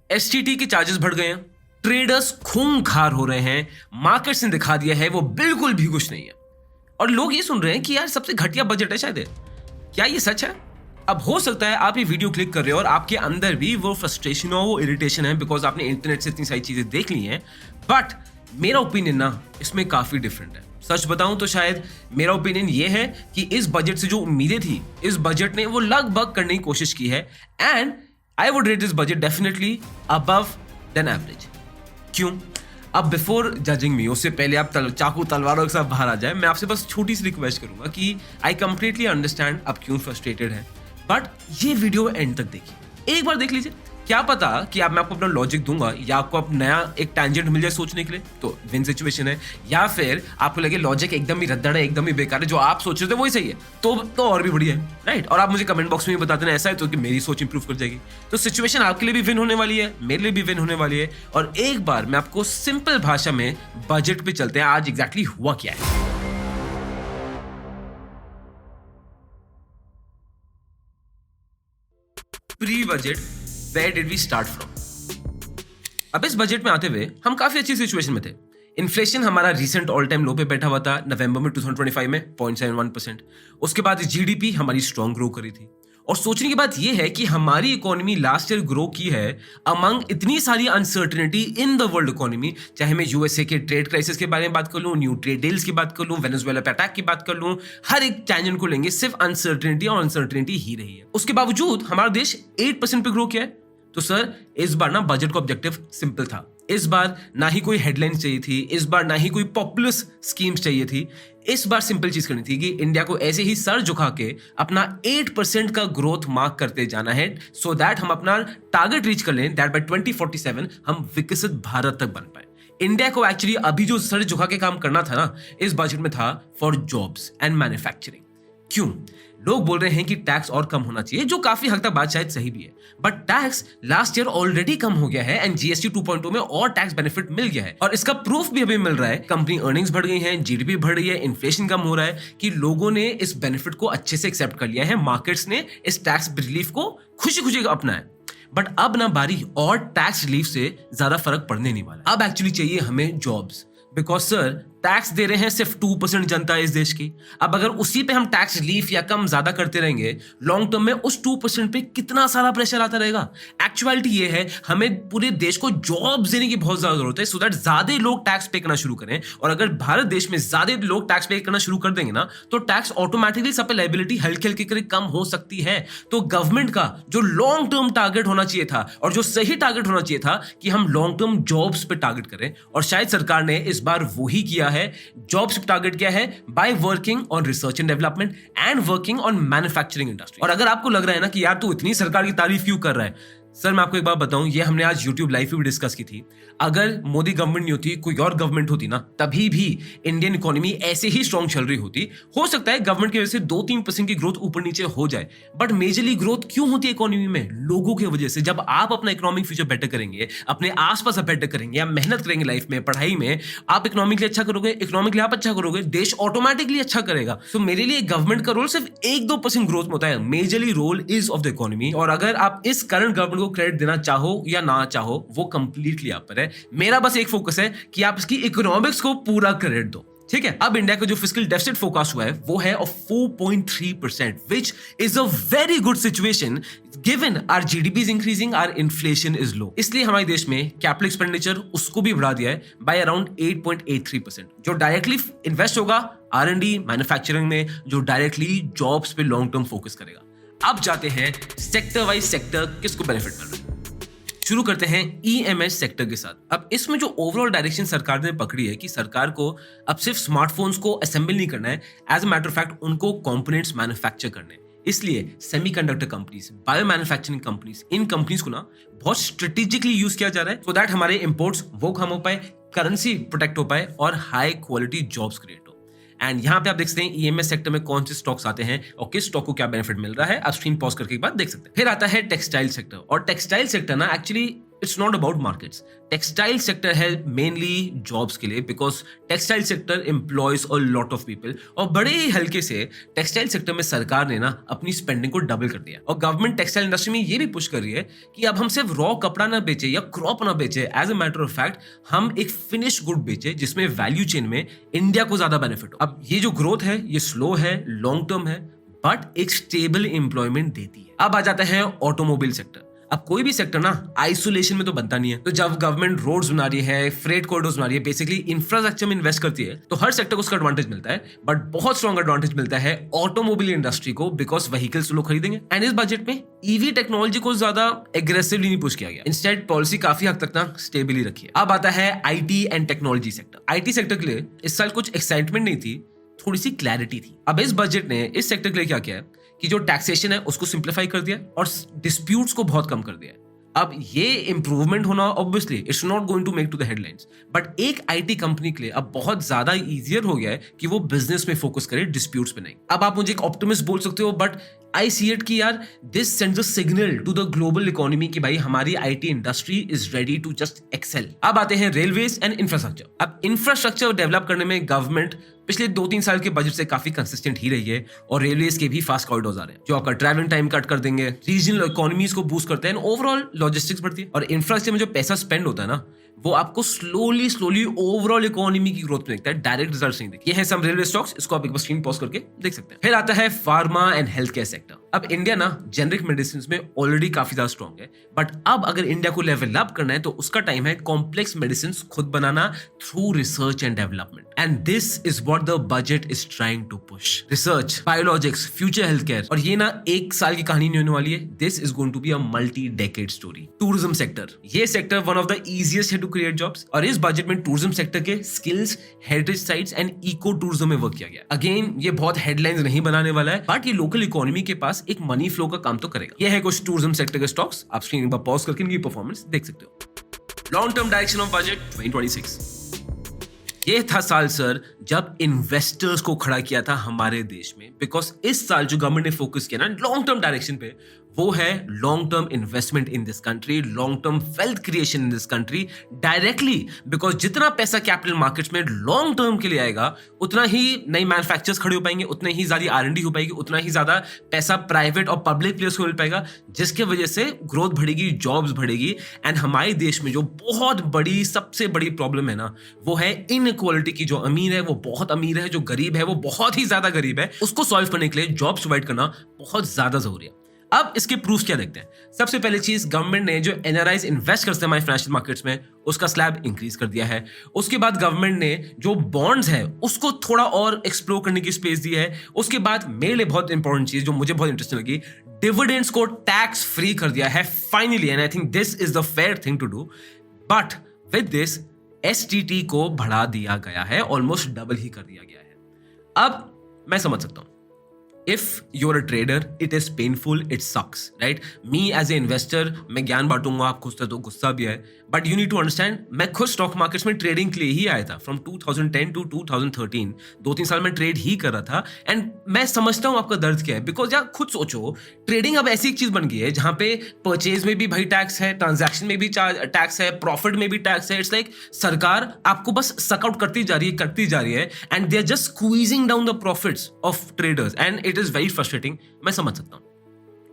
STT के charges बढ़ गए हैं, ट्रेडर्स खूंखार हो रहे हैं, मार्केट्स ने दिखा दिया है वो बिल्कुल भी कुछ नहीं है, और लोग ये सुन रहे हैं कि यार सबसे घटिया बजट है शायद। क्या ये सच है? अब हो सकता है आप ये वीडियो क्लिक कर रहे हो और आपके अंदर भी वो फ्रस्ट्रेशन और वो इरिटेशन है बिकॉज आपने इंटरनेट से इतनी सारी चीजें देख ली हैं, बट मेरा ओपिनियन ना इसमें काफी डिफरेंट है। सच बताऊं तो शायद मेरा ओपिनियन ये है कि इस बजट से जो उम्मीदें थी इस बजट ने वो लगभग करने की कोशिश की है, and I would rate this budget definitely above than average. क्यों? अब बिफोर जजिंग मी, उससे पहले आप चाकू तलवारों के साथ बाहर आ जाए, मैं आपसे बस छोटी सी रिक्वेस्ट करूंगा कि आई कंप्लीटली अंडरस्टैंड आप क्यों फ्रस्ट्रेटेड है, बट ये वीडियो एंड तक देखिए, एक बार देख लीजिए। क्या पता कि मैं आपको अपना लॉजिक दूंगा या आपको अब नया एक टैंजेंट मिल जाए सोचने के लिए, तो विन सिचुएशन है, या फिर आपको लगे लॉजिक एकदम ही रद्दड़ है, एकदम ही बेकार है, जो आप सोच रहे थे वही सही है, तो और भी बढ़िया है, राइट। और आप मुझे कमेंट बॉक्स में भी बताते ना ऐसा है तो कि मेरी सोच इंप्रूव कर जाएगी। तो सिचुएशन आपके लिए भी विन होने वाली है, मेरे लिए भी विन होने वाली है। और एक बार मैं आपको सिंपल भाषा में बजट पे चलते हैं, आज एग्जैक्टली हुआ क्या है। Pre budget, where did we start from? अब इस बजट में आते हुए हम काफी अच्छी सिचुएशन में थे। इन्फ्लेशन हमारा रीसेंट ऑल टाइम लो पे बैठा हुआ था नवंबर में 2025 में 0.71%। उसके बाद जीडीपी हमारी स्ट्रॉन्ग ग्रो करी थी, और सोचने की बात यह है कि हमारी इकोनॉमी लास्ट ईयर ग्रो की है अमंग इतनी सारी uncertainty in the world economy. चाहे मैं यूएसए के ट्रेड क्राइसिस के बारे में बात कर लूं, न्यू ट्रेड डील्स की बात कर लूं, वेनेजुएला पे अटैक की बात कर लूं, हर एक टैंजेंट को लेंगे, सिर्फ अनसर्टेनिटी और अनसर्टेनिटी ही रही है। उसके बावजूद हमारा देश 8% पे ग्रो किया है। तो सर इस बार ना बजट का ऑब्जेक्टिव सिंपल था। इस बार ना ही कोई हेडलाइन चाहिए थी, इस बार ना ही कोई पॉपुलर स्कीम्स चाहिए थी। इस बार सिंपल चीज करनी थी कि इंडिया को ऐसे ही सर झुका के अपना 8% का ग्रोथ मार्क करते जाना है, सो दैट हम अपना टारगेट रीच कर लें, दैट बाय 2047 हम विकसित भारत तक बन पाए। इंडिया को एक्चुअली अभी जो सर झुका के काम करना था ना इस बजट में था फॉर जॉब्स एंड मैन्युफैक्चरिंग। क्यों? लोग बोल रहे हैं कि टैक्स और कम होना चाहिए, जो काफी हद तक बात शायद सही भी है, but tax last year already कम हो गया है एंड जीएसटी 2.0 में और टैक्स बेनिफिट मिल गया है, और इसका प्रूफ भी अभी मिल रहा है। कंपनी अर्निंग्स बढ़ गई हैं, जीडीपी बढ़ रही है, इन्फ्लेशन कम हो रहा है, कि लोगों ने इस बेनिफिट को अच्छे से एक्सेप्ट कर लिया है, मार्केट्स ने इस टैक्स रिलीफ को खुशी खुशी अपनाया। बट अब ना बारी और टैक्स रिलीफ से ज्यादा फर्क पड़ने नहीं वाला। अब एक्चुअली चाहिए हमें जॉब्स, बिकॉज सर टैक्स दे रहे हैं सिर्फ 2% जनता है इस देश की। अब अगर उसी पे हम टैक्स रिलीफ या कम ज्यादा करते रहेंगे, लॉन्ग टर्म में उस 2% पे कितना सारा प्रेशर आता रहेगा। एक्चुअलिटी ये है हमें पूरे देश को जॉब्स देने की बहुत ज्यादा जरूरत है, सो दैट ज्यादा लोग टैक्स पे करना शुरू करें। और अगर भारत देश में ज्यादा लोग टैक्स पे करना शुरू कर देंगे ना, तो टैक्स ऑटोमेटिकली सब पे लायबिलिटी हल्के हल्के करके कम हो सकती है। तो गवर्नमेंट का जो लॉन्ग टर्म टारगेट होना चाहिए था और जो सही टारगेट होना चाहिए था कि हम लॉन्ग टर्म जॉब्स पे टारगेट करें, और शायद सरकार ने इस बार वही किया है। जॉब्स टारगेट क्या है? By working on research and development and working on manufacturing industry. और अगर आपको लग रहा है ना कि यार तू इतनी सरकार की तारीफ क्यों कर रहा है, सर मैं आपको एक बात बताऊं, ये हमने आज YouTube लाइव पे भी डिस्कस की थी। अगर मोदी गवर्नमेंट नहीं होती, कोई और गवर्नमेंट होती ना, तभी भी इंडियन इकोनॉमी ऐसे ही स्ट्रॉन्ग चल रही होती। हो सकता है गवर्नमेंट की वजह से 2-3% की ग्रोथ ऊपर नीचे हो जाए, बट मेजरली ग्रोथ क्यों होती है इकोनॉमी में? लोगों की वजह से। जब आप अपना इकोनॉमिक फ्यूचर बेटर करेंगे, अपने आसपास बेटर करेंगे, आप मेहनत करेंगे लाइफ में, पढ़ाई में, आप इकोनॉमिकली अच्छा करोगे, इकोनॉमिकली आप अच्छा करोगे, देश ऑटोमेटिकली अच्छा करेगा। तो मेरे लिए गवर्नमेंट का रोल सिर्फ 1-2% ग्रोथ में होता है, majorly role is of the economy. और अगर आप इस करंट गवर्नमेंट को क्रेडिट देना चाहो या ना चाहो, वो कंप्लीटली आप पर है। मेरा बस एक फोकस है कि आप इसकी इकोनॉमिक्स को पूरा क्रेडिट दो, ठीक है। अब इंडिया का जो फिस्कल डेफिसिट फोरकास्ट हुआ है वो है of 4.3%, which is a very good situation given our GDP is increasing, our inflation is low. इसलिए हमारे देश में कैपिटल एक्सपेंडिचर उसको भी बढ़ा दिया है बाय अराउंड 8.83%, जो डायरेक्टली इन्वेस्ट होगा R&D मैन्युफैक्चरिंग में, जो डायरेक्टली जॉब्स पे लॉन्ग टर्म फोकस करेगा। अब जाते हैं सेक्टर वाइज सेक्टर किसको बेनिफिट मिल रहा है। शुरू करते हैं ईएमएस सेक्टर के साथ। अब इसमें जो ओवरऑल डायरेक्शन सरकार ने पकड़ी है कि सरकार को अब सिर्फ स्मार्टफोन्स को असेंबल नहीं करना है, as a matter of fact उनको कंपोनेंट्स मैन्युफैक्चर करने हैं। इसलिए semiconductor companies, bio manufacturing companies, इन कंपनीज को ना बहुत स्ट्रेटेजिकली यूज किया जा रहा है, सो दैट हमारे इंपोर्ट्स वो कम हो पाए, करेंसी प्रोटेक्ट हो पाए और हाई क्वालिटी जॉब्स क्रिएट हो। एंड यहाँ पे आप देख सकते हैं ईएमएस सेक्टर में कौन से स्टॉक्स आते हैं और किस स्टॉक को क्या बेनिफिट मिल रहा है। आप स्क्रीन पॉज करके एक बार देख सकते हैं। फिर आता है टेक्सटाइल सेक्टर, और टेक्सटाइल सेक्टर ना actually it's not about markets. Textile sector है मेनली जॉब्स के लिए, because textile sector employees a lot of people, और बड़े ही हल्के से टेक्सटाइल सेक्टर में सरकार ने ना अपनी स्पेंडिंग को डबल कर दिया, और गवर्नमेंट टेक्सटाइल इंडस्ट्री में ये भी पुश कर रही है कि अब हम सिर्फ रॉ कपड़ा ना बेचे या क्रॉप ना बेचे, as a matter of fact हम एक फिनिश गुड बेचे जिसमें वैल्यू चेन में इंडिया को ज्यादा बेनिफिट हो। अब ये जो ग्रोथ है ये स्लो है, लॉन्ग टर्म है, बट एक स्टेबल एम्प्लॉयमेंट देती है। अब आ जाता है ऑटोमोबाइल सेक्टर। अब कोई भी सेक्टर ना आइसोलेशन में तो बनता नहीं है, तो जब गवर्नमेंट रोड्स बना रही है, फ्रेट कॉरिडोर्स बना रही है, बेसिकली इंफ्रास्ट्रक्चर में इन्वेस्ट करती है, तो हर सेक्टर को उसका एडवांटेज मिलता है, बट बहुत स्ट्रॉन्ग एडवांटेज मिलता है ऑटोमोबाइल इंडस्ट्री को, बिकॉज व्हीकल्स लोग खरीदेंगे। एंड इस बजट में ईवी टेक्नोलॉजी को ज्यादा एग्रेसिवली नहीं पुश किया गया, इंस्टेड पॉलिसी काफी हद तक ना स्टेबली रखी है। अब आता है IT and technology sector. IT sector के लिए इस साल कुछ एक्साइटमेंट नहीं थी, थोड़ी सी क्लैरिटी थी। अब इस बजट ने इस सेक्टर के लिए क्या किया है कि जो टैक्सेशन है उसको सिंप्लीफाई कर दिया और डिस्प्यूट्स को बहुत कम कर दिया है। अब ये इंप्रूवमेंट होना obviously it's not going to make to the headlines, but एक आईटी कंपनी के लिए अब बहुत ज्यादा इजियर हो गया है कि वो बिजनेस में फोकस करे, डिस्प्यूट्स पे नहीं। अब आप मुझे एक ऑप्टिमिस्ट बोल सकते हो, बट आई सी इट कि यार this sends a signal to the global economy कि भाई हमारी IT industry is ready to just excel. अब आते हैं रेलवेज एंड इंफ्रास्ट्रक्चर। अब इंफ्रास्ट्रक्चर डेवलप करने में गवर्नमेंट पिछले 2-3 साल के बजट से काफी कंसिस्टेंट ही रही है, और रेलवेज के भी फास्ट कॉरिडोर्स आ रहे हैं जो आपका ट्रैवलिंग टाइम कट कर देंगे, रीजनल इकोनॉमीज को बूस्ट करते हैं, ओवरऑल लॉजिस्टिक्स बढ़ती है। और इंफ्रास्ट्रक्चर में जो पैसा स्पेंड होता है ना, वो आपको स्लोली ओवरऑल इकोनॉमी की ग्रोथ में दिखता है, डायरेक्ट रिजल्ट्स नहीं दिखते। ये है सम रेलवे स्टॉक्स, इसको आप एक बार स्क्रीन पॉज करके देख सकते हैं। फिर आता है pharma and health care sector. अब इंडिया ना जेनरिक मेडिसिन में ऑलरेडी काफी ज्यादा स्ट्रॉन्ग है, बट अब अगर इंडिया को लेवल अप करना है तो उसका टाइम है कॉम्प्लेक्स मेडिसिन खुद बनाना through research and development, and this is what the budget is trying to push. Research, biologics, future health care, और ये ना एक साल की कहानी नहीं होने वाली है, this is going to be a multi decade story. Tourism sector, ये sector one of the easiest है टू क्रिएट जॉब्स, और इस बजट में टूरिज्म सेक्टर के skills, heritage sites and eco tourism में वर्क किया गया। अगेन ये बहुत हेडलाइंस नहीं बनाने वाला है, बट ये लोकल इकोनॉमी के पास एक मनी फ्लो का काम तो करेगा। ये है कुछ टूरिज्म सेक्टर के स्टॉक्स, आप स्क्रीन पर पॉज करके इनकी परफॉर्मेंस देख सकते हो। Long term direction of budget 2026। ये था साल सर जब इन्वेस्टर्स को खड़ा किया था हमारे देश में, बिकॉज इस साल जो गवर्नमेंट ने फोकस किया ना लॉन्ग टर्म डायरेक्शन पे, वो है long term investment in this country, long term wealth creation in this country directly, because जितना पैसा कैपिटल मार्केट्स में लॉन्ग टर्म के लिए आएगा, उतना ही नई मैन्युफैक्चर्स खड़े हो पाएंगे, उतने ही ज्यादा R&D हो पाएगी, उतना ही ज्यादा पैसा प्राइवेट और पब्लिक प्लेयर्स को मिल पाएगा, जिसके वजह से ग्रोथ बढ़ेगी, जॉब्स बढ़ेगी। एंड हमारे देश में जो बहुत बड़ी, सबसे बड़ी प्रॉब्लम है ना, वो है इनइक्वालिटी की। जो अमीर है वो बहुत अमीर है, जो गरीब है वो बहुत ही ज्यादा गरीब है। उसको सॉल्व करने के लिए जॉब्स प्रोवाइड करना बहुत ज्यादा जरूरी है। अब इसके प्रूफ क्या देखते हैं। सबसे पहली चीज, गवर्नमेंट ने जो एनआरआईज इन्वेस्ट करते हैं हमारे फाइनेंशियल मार्केट्स में, उसका स्लैब इंक्रीज कर दिया है। उसके बाद गवर्नमेंट ने जो बॉन्ड्स है उसको थोड़ा और एक्सप्लोर करने की स्पेस दी है। उसके बाद मेरे लिए बहुत इंपॉर्टेंट चीज जो मुझे बहुत इंटरेस्टिंग लगी, डिविडेंड्स को टैक्स फ्री कर दिया है finally, and I think this is the fair thing to do. But with this STT को बढ़ा दिया गया है, ऑलमोस्ट डबल ही कर दिया गया है। अब मैं समझ सकता हूं, if you're a trader, it is painful, it sucks, right? Me as a investor, मैं ज्ञान बांटूंगा, आप खुद से तो गुस्सा भी है, but you need to understand, मैं खुद स्टॉक मार्केट्स में ट्रेडिंग के लिए ही आया था from 2010 to 2013, 2-3 साल में ट्रेड ही कर रहा था, एंड मैं समझता हूँ आपका दर्द क्या है, बिकॉज यार खुद सोचो, ट्रेडिंग अब ऐसी एक चीज बन गई है जहां पे परचेज में भी भाई टैक्स है, ट्रांजैक्शन में भी टैक्स है, प्रॉफिट में भी टैक्स है। इट्स लाइक सरकार आपको बस सकआउट करती जा रही है, and they are just squeezing down the profits of traders, and it is very frustrating. मैं समझ सकता हूं,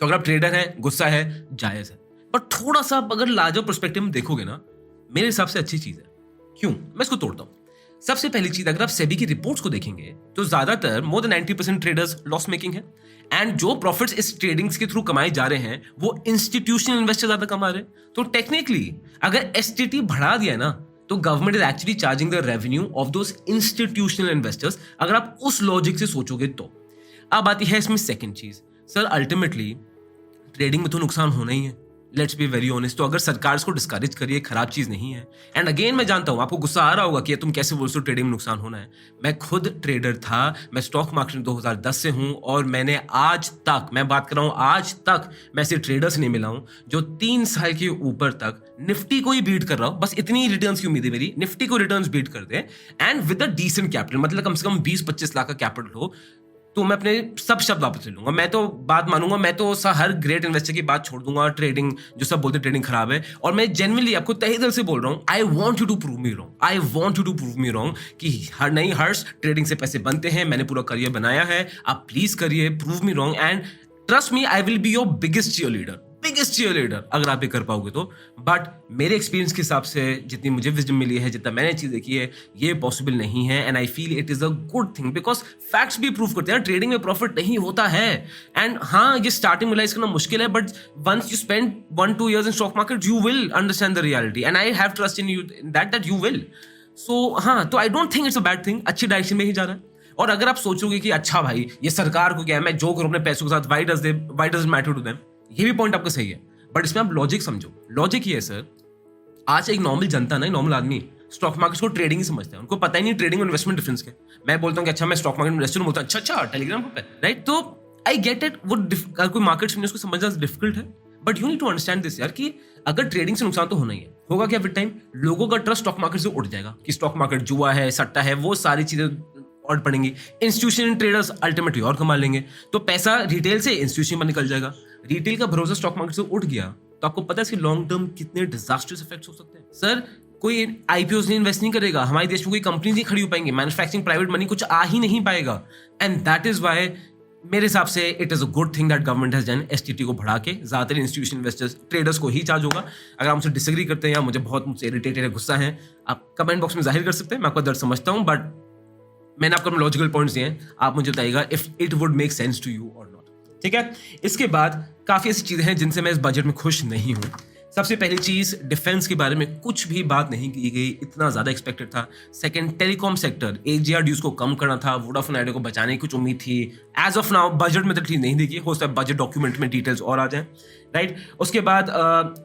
तो अगर आप ट्रेडर हैं, गुस्सा है, जायज है, पर थोड़ा सा अगर लार्जर पर्सपेक्टिव में देखोगे ना, मेरे हिसाब से अच्छी चीज है। क्यों? मैं इसको तोड़ता हूं। सबसे पहली चीज, अगर आप सेबी की रिपोर्ट्स को देखेंगे तो ज्यादातर more than 90% traders loss making है, एंड जो प्रॉफिट्स इस ट्रेडिंग्स के थ्रू कमाए जा रहे हैं वो इंस्टीट्यूशनल इन्वेस्टर ज्यादा कमा रहे हैं। तो टेक्निकली अगर एसटीटी बढ़ा दिया ना, तो government is actually charging the revenue of those institutional investors, अगर आप उस लॉजिक से सोचोगे तो। अब आती है इसमें सेकंड चीज, सर अल्टीमेटली ट्रेडिंग में तो नुकसान होना ही है, लेट्स बी वेरी ऑनेस्ट। तो अगर सरकार इसको डिस्करेज करिए, खराब चीज नहीं है। एंड अगेन मैं जानता हूं आपको गुस्सा आ रहा होगा कि तुम कैसे बोलते हो ट्रेडिंग में नुकसान होना है। मैं खुद ट्रेडर था, मैं स्टॉक मार्केट में 2010 से हूं, और मैंने आज तक, मैं बात कर रहा हूं आज तक, मैं ऐसे ट्रेडर से नहीं मिला हूं जो 3 साल के ऊपर तक निफ्टी को ही बीट कर रहा हूं। बस इतनी रिटर्न्स की उम्मीद है मेरी, निफ्टी को रिटर्न्स बीट कर दे, and with a decent capital, मतलब कम से कम 20-25 लाख का कैपिटल हो। तो मैं अपने सब शब्द वापस ले लूंगा। मैं तो बात मानूंगा, मैं तो हर ग्रेट इन्वेस्टर की बात छोड़ दूंगा। ट्रेडिंग जो सब बोलते ट्रेडिंग खराब है, और मैं जेन्युइनली आपको तहे दिल से बोल रहा हूँ, I want you to prove me wrong, I want you to prove me wrong कि हर नहीं हर्ष ट्रेडिंग से पैसे बनते हैं, मैंने पूरा करियर बनाया है, आप प्लीज करिए, prove me wrong, and trust me I will be your biggest cheerleader अगर आप ये कर पाओगे तो। बट मेरे एक्सपीरियंस के हिसाब से जितनी मुझे विजडम मिली है, जितना मैंने चीज देखी है, ये पॉसिबल नहीं है। And I feel it is a good thing because facts भी प्रूव करते हैं ट्रेडिंग में प्रॉफिट नहीं होता है। एंड हाँ, ये स्टार्टिंग में रियलाइज करना मुश्किल है, but once you spend 1-2 years in stock market you will understand the reality, and I have trust in you that you will. So हाँ, तो I don't think it's a bad thing, अच्छी direction में ही जा रहा है। और अगर आप सोचोगे कि अच्छा भाई ये सरकार को क्या है, मैं जो करूं अपने पैसों के साथ, why does it matter to them, ये भी पॉइंट आपका सही है, बट इसमें आप लॉजिक समझो। लॉजिक ये है सर, आज एक नॉर्मल जनता ना, नॉर्मल आदमी स्टॉक मार्केट को ट्रेडिंग ही समझता है, उनको पता ही नहीं ट्रेडिंग और इन्वेस्टमेंट डिफरेंस क्या। मैं बोलता हूँ कि अच्छा मैं स्टॉक मार्केट में इन्वेस्टर हूँ, बोलता हूँ अच्छा टेलीग्राम पे, राइट। तो आई गेट इट, वो कोई मार्केट समझे उसको समझना डिफिकल्ट है, but you need to understand this यार कि अगर ट्रेडिंग से नुकसान तो होना ही है। होगा क्या विद टाइम, लोगों का ट्रस्ट स्टॉक मार्केट से उठ जाएगा कि स्टॉक मार्केट जुआ है, सट्टा है, वो सारी चीजें और पड़ेंगी। इंस्टीट्यूशन ट्रेडर्स अल्टीमेटली और कमा लेंगे, तो पैसा रिटेल से इंस्टीट्यूशन में निकल जाएगा। रिटेल का भरोसा स्टॉक मार्केट से उठ गया तो आपको पता है इसके लॉन्ग टर्म कितने डिजास्टर्स इफेक्ट्स हो सकते हैं। सर कोई आईपीओस नहीं इन्वेस्ट नहीं करेगा, हमारे देश में कोई कंपनी नहीं खड़ी हो पाएंगी, मैन्युफैक्चरिंग प्राइवेट मनी कुछ आ ही नहीं पाएगा। एंड दैट इज वाई मेरे हिसाब से it is a good thing that government has done STT को बढ़ा के ज्यादातर इंस्टीट्यूशन इन्वेस्टर्स ट्रेडर्स को ही चार्ज होगा। अगर आप मुझसे डिसएग्री करते हैं या मुझसे इरिटेटेड है, गुस्सा है, आप कमेंट बॉक्स में जाहिर कर सकते हैं, मैं आपका दर्द समझता हूँ, बट मैंने आपको लॉजिकल पॉइंट्स दिए हैं, आप मुझे बताइएगा if it would make sense to you और नॉट। ठीक है, इसके बाद काफी ऐसी चीजें हैं जिनसे मैं इस बजट में खुश नहीं हूं। सबसे पहली चीज, डिफेंस के बारे में कुछ भी बात नहीं की गई, इतना ज्यादा एक्सपेक्टेड था। Second, telecom sector, AGR dues को कम करना था, वोडाफोन आइडिया को बचाने की कुछ उम्मीद थी। एज ऑफ नाउ बजट में तो ठीक नहीं देखी, हो सकता है बजट डॉक्यूमेंट में डिटेल्स और आ जाए, राइट। उसके बाद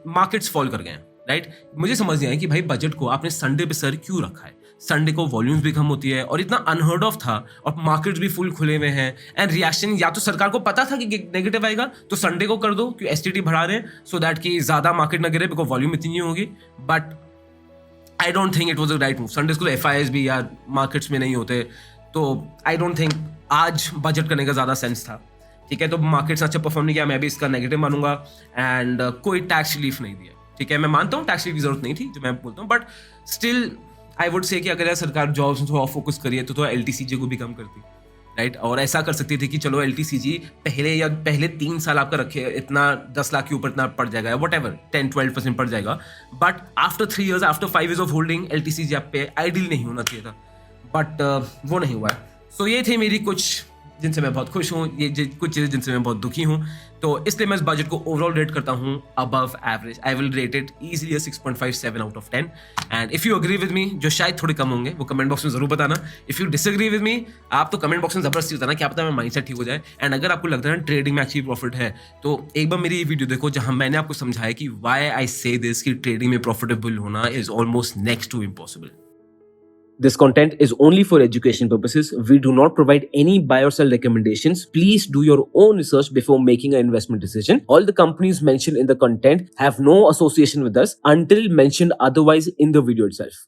मार्केट्स फॉल कर गए, राइट। मुझे समझ नहीं आया कि भाई बजट को आपने संडे पे सर क्यों रखा है। संडे को वॉल्यूम्स भी कम होती है और इतना अनहर्ड ऑफ था, और मार्केट्स भी फुल खुले हुए हैं। एंड रिएक्शन, या तो सरकार को पता था कि नेगेटिव आएगा तो संडे को कर दो, क्यों एसटीटी बढ़ा रहे हैं सो दैट कि ज्यादा मार्केट ना गिरे, बिकॉज वॉल्यूम इतनी नहीं होगी। But I don't think it was the right move. Sunday को एफआईएस भी यार मार्केट्स में नहीं होते, तो आई डोंट थिंक आज बजट करने का ज्यादा सेंस था। ठीक है, तो मार्केट्स अच्छा परफॉर्म नहीं किया, मैं भी इसका नेगेटिव मानूंगा। एंड कोई टैक्स रिलीफ नहीं दिया, ठीक है, मैं मानता हूँ टैक्स रिलीफ की जरूरत नहीं थी जो मैं बोलता हूँ, but still I would say कि अगर सरकार जॉब्स में थोड़ा फोकस करिए तो एलटीसीजी को भी कम करती, राइट। और ऐसा कर सकती थी कि चलो एलटीसीजी पहले 3 साल आपका रखे, इतना 10 लाख के ऊपर इतना पड़ जाएगा, वट एवर 10-12% पड़ जाएगा, but after 3 years, after 5 years of holding LTCG आप पे आइडियल नहीं होना चाहिए था, बट वो नहीं हुआ है। सो ये थे मेरी कुछ जिनसे मैं बहुत खुश हूँ, ये कुछ चीज़ें जिनसे मैं बहुत दुखी हूँ, तो इसलिए मैं इस बजट को ओवरऑल रेट करता हूँ above average. I will rate it easily 6.57 out of 10। And if you agree with me, जो शायद थोड़े कम होंगे, वो कमेंट बॉक्स में जरूर बताना। If you disagree with me, आप तो कमेंट बॉक्स में जबरदस्ती बताना, क्या पता मेरा माइंडसेट ठीक हो जाए। एंड अगर आपको लगता है ना ट्रेडिंग में एक्चुअली प्रॉफिट है, तो एक बार मेरी ये वीडियो देखो जहाँ मैंने आपको समझाया कि व्हाई आई से दिस, कि ट्रेडिंग में प्रॉफिटेबल होना is almost next to impossible. This content is only for education purposes. We do not provide any buy or sell recommendations. Please do your own research before making an investment decision. All the companies mentioned in the content have no association with us until mentioned otherwise in the video itself.